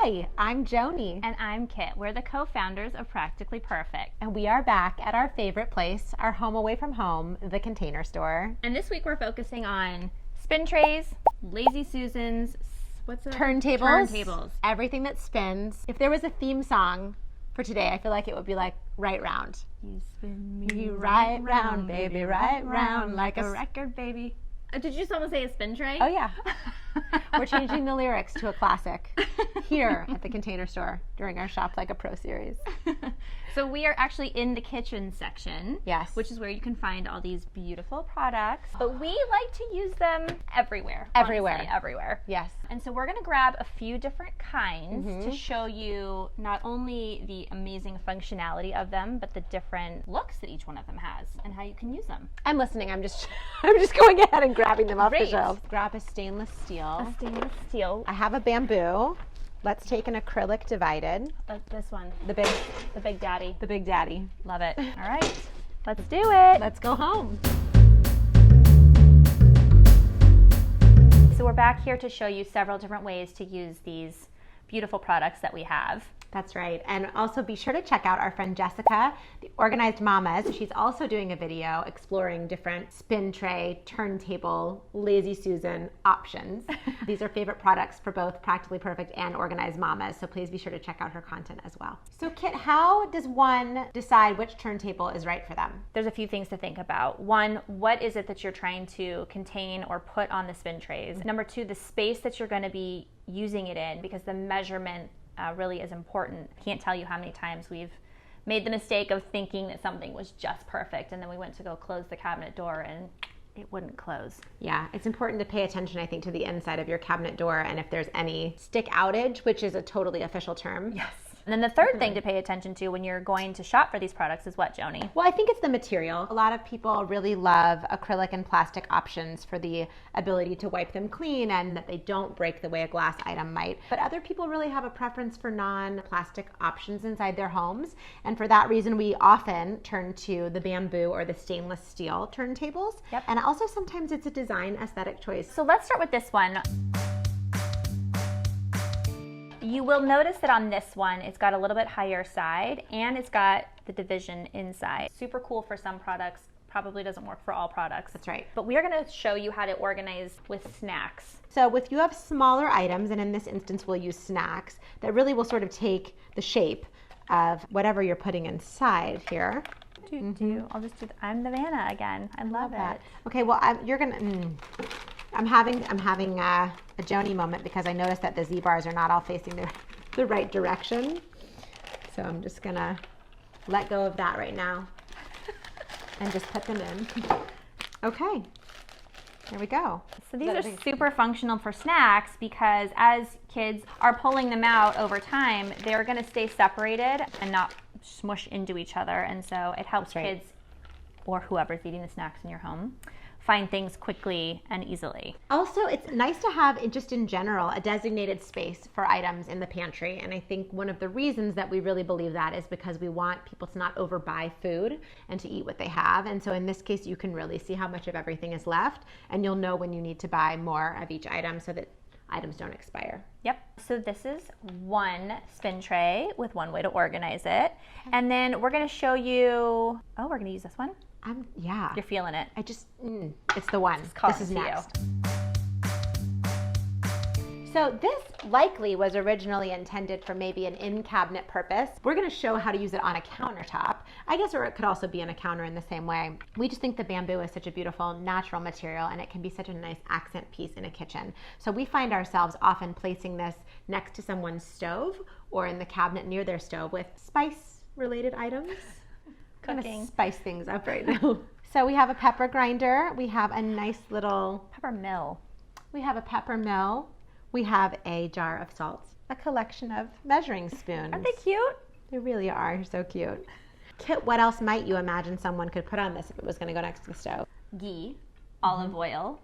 Hi, I'm Joni. And I'm Kit. We're the co-founders of Practically Perfect. And we are back at our favorite place, our home away from home, the Container Store. And this week we're focusing on spin trays, Lazy Susans, Turntables. Everything that spins. If there was a theme song for today, I feel like it would be like Right Round. You spin me right round, baby, right round, like a record, baby. Did you just almost say a spin tray? Oh, yeah. We're changing the lyrics to a classic here at the Container Store during our Shop Like a Pro series. So we are actually in the kitchen section. Yes. Which is where you can find all these beautiful products. But we like to use them everywhere. Everywhere. Honestly, everywhere. Yes. And so we're going to grab a few different kinds to show you not only the amazing functionality of them, but the different looks that each one of them has and how you can use them. I'm listening. I'm just going ahead and grabbing them off the Great. shelves. Grab a stainless steel. A stainless steel. I have a bamboo. Let's take an acrylic divided. Like this one. The big daddy. The big daddy. Love it. All right. Let's do it. Let's go home. So we're back here to show you several different ways to use these beautiful products that we have. That's right. And also be sure to check out our friend Jessica, the Organized Mamas. She's also doing a video exploring different spin tray, turntable, Lazy Susan options. These are favorite products for both Practically Perfect and Organized Mamas. So please be sure to check out her content as well. So Kit, how does one decide which turntable is right for them? There's a few things to think about. One, what is it that you're trying to contain or put on the spin trays? Number two, the space that you're going to be using it in, because the measurement really is important. I can't tell you how many times we've made the mistake of thinking that something was just perfect, and then we went to go close the cabinet door and it wouldn't close. Yeah, it's important to pay attention, I think, to the inside of your cabinet door and if there's any stick outage, which is a totally official term. Yes. And then the third thing to pay attention to when you're going to shop for these products is what, Joni? Well, I think it's the material. A lot of people really love acrylic and plastic options for the ability to wipe them clean and that they don't break the way a glass item might. But other people really have a preference for non-plastic options inside their homes. And for that reason, we often turn to the bamboo or the stainless steel turntables. Yep. And also sometimes it's a design aesthetic choice. So let's start with this one. You will notice that on this one, it's got a little bit higher side and it's got the division inside. Super cool for some products, probably doesn't work for all products. That's right. But we are gonna show you how to organize with snacks. So if you have smaller items, and in this instance we'll use snacks, that really will sort of take the shape of whatever you're putting inside here. I'll just do I'm the Vanna again. I love it. Okay, well, I'm having a Joni moment because I noticed that the Z-bars are not all facing the right direction. So I'm just gonna let go of that right now and just put them in. Okay, there we go. So these are super functional for snacks because as kids are pulling them out over time, they're gonna stay separated and not smush into each other. And so it helps kids or whoever's eating the snacks in your home find things quickly and easily. Also, it's nice to have, just in general, a designated space for items in the pantry. And I think one of the reasons that we really believe that is because we want people to not overbuy food and to eat what they have. And so in this case, you can really see how much of everything is left, and you'll know when you need to buy more of each item so that items don't expire. Yep. So this is one spin tray with one way to organize it. And then we're going to show you, we're going to use this one. Yeah. You're feeling it. It's the one. This is next. So this likely was originally intended for maybe an in-cabinet purpose. We're going to show how to use it on a countertop. I guess, or it could also be on a counter in the same way. We just think the bamboo is such a beautiful natural material and it can be such a nice accent piece in a kitchen. So we find ourselves often placing this next to someone's stove or in the cabinet near their stove with spice-related items. Cooking. Kind of spice things up right now. So we have a pepper grinder. We have a nice little pepper mill. We have a pepper mill. We have a jar of salt. A collection of measuring spoons. Aren't they cute? They really are so cute. Kit, what else might you imagine someone could put on this if it was going to go next to the stove? Ghee, olive oil,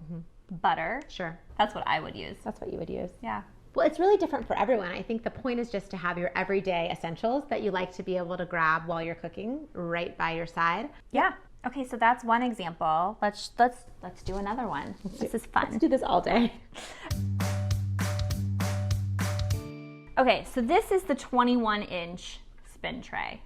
butter. Sure. That's what I would use. That's what you would use. Yeah. Well, it's really different for everyone. I think the point is just to have your everyday essentials that you like to be able to grab while you're cooking right by your side. Yeah. Okay, so that's one example. Let's do another one. This is fun. Let's do this all day. Okay, so this is the 21-inch spin tray.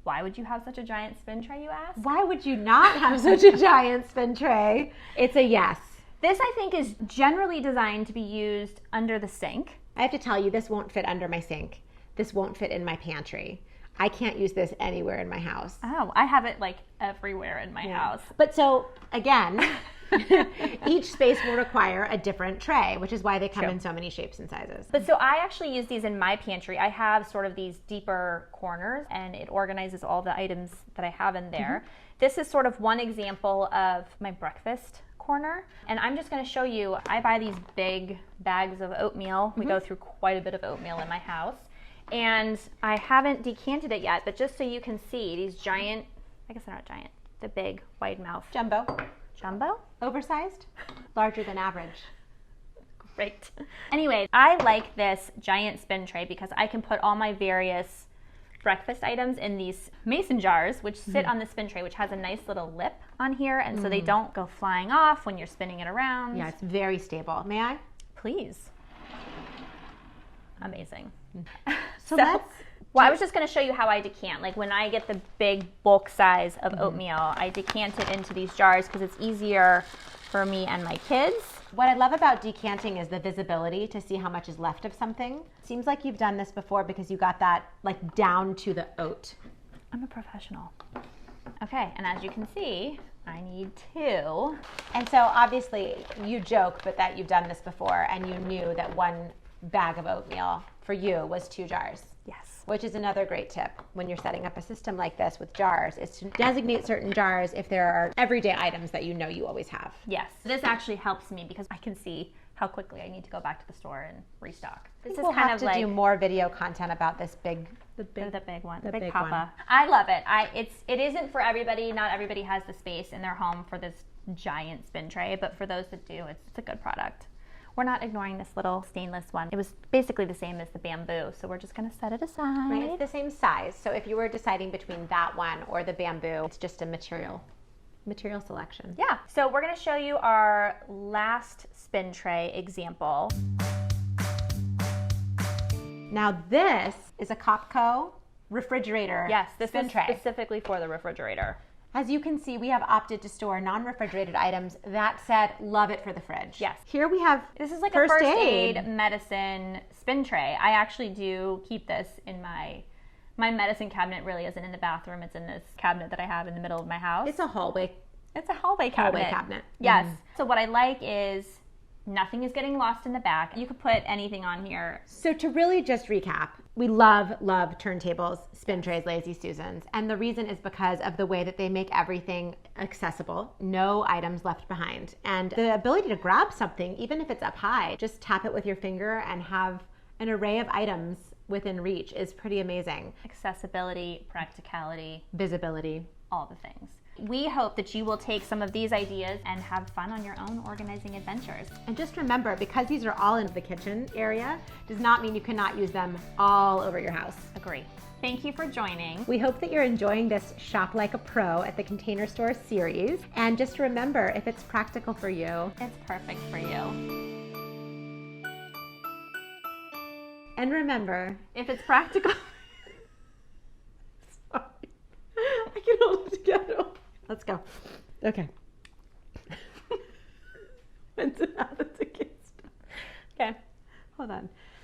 Why would you have such a giant spin tray, you ask? Why would you not have such a giant spin tray? It's a yes. This, I think, is generally designed to be used under the sink. I have to tell you, this won't fit under my sink. This won't fit in my pantry. I can't use this anywhere in my house. Oh, I have it like everywhere in my house. But so, again, each space will require a different tray, which is why they come in so many shapes and sizes. But so I actually use these in my pantry. I have sort of these deeper corners, and it organizes all the items that I have in there. This is sort of one example of my breakfast corner. And I'm just going to show you, I buy these big bags of oatmeal. We go through quite a bit of oatmeal in my house. And I haven't decanted it yet, but just so you can see these giant, I guess they're not giant, the big wide mouth. Jumbo. Jumbo? Oversized? Larger than average. Great. Anyway, I like this giant spin tray because I can put all my various breakfast items in these mason jars, which sit on the spin tray, which has a nice little lip on here, and so they don't go flying off when you're spinning it around. Yeah, it's very stable. May I? Please. Amazing. So let's... Well, I was just going to show you how I decant. Like when I get the big bulk size of oatmeal, I decant it into these jars because it's easier for me and my kids. What I love about decanting is the visibility to see how much is left of something. Seems like you've done this before because you got that like down to the oat. I'm a professional. Okay, and as you can see, I need two. And so obviously you joke, but that you've done this before and you knew that one bag of oatmeal for you was 2 jars. Yes. Which is another great tip when you're setting up a system like this with jars, is to designate certain jars if there are everyday items that you know you always have. Yes. This actually helps me because I can see how quickly I need to go back to the store and restock. This We'll have to do more video content about this big one, the big papa. one. I love it. It isn't for everybody. Not everybody has the space in their home for this giant spin tray, but for those that do, it's a good product. We're not ignoring this little stainless one. It was basically the same as the bamboo, so we're just gonna set it aside. Right, it's the same size. So if you were deciding between that one or the bamboo, it's just a material selection. Yeah, so we're gonna show you our last spin tray example. Now this is a Copco refrigerator Yes, this spin is tray. specifically for the refrigerator. As you can see, we have opted to store non-refrigerated items. That said, love it for the fridge. Yes. Here we have This is like a first aid medicine spin tray. I actually do keep this in my medicine cabinet. Really isn't in the bathroom. It's in this cabinet that I have in the middle of my house. It's a hallway cabinet. Yes. So what I like is nothing is getting lost in the back. You could put anything on here. So to really just recap, we love turntables, spin trays, Lazy Susans. And the reason is because of the way that they make everything accessible, no items left behind. And the ability to grab something, even if it's up high, just tap it with your finger and have an array of items within reach is pretty amazing. Accessibility, practicality, Visibility. all the things. We hope that you will take some of these ideas and have fun on your own organizing adventures. And just remember, because these are all in the kitchen area, does not mean you cannot use them all over your house. Agree. Thank you for joining. We hope that you're enjoying this Shop Like a Pro at the Container Store series. And just remember, if it's practical for you, It's perfect for you. and remember, If it's practical. sorry, I can hold it together. Let's go. Okay. When's it happens against? Okay. Hold on.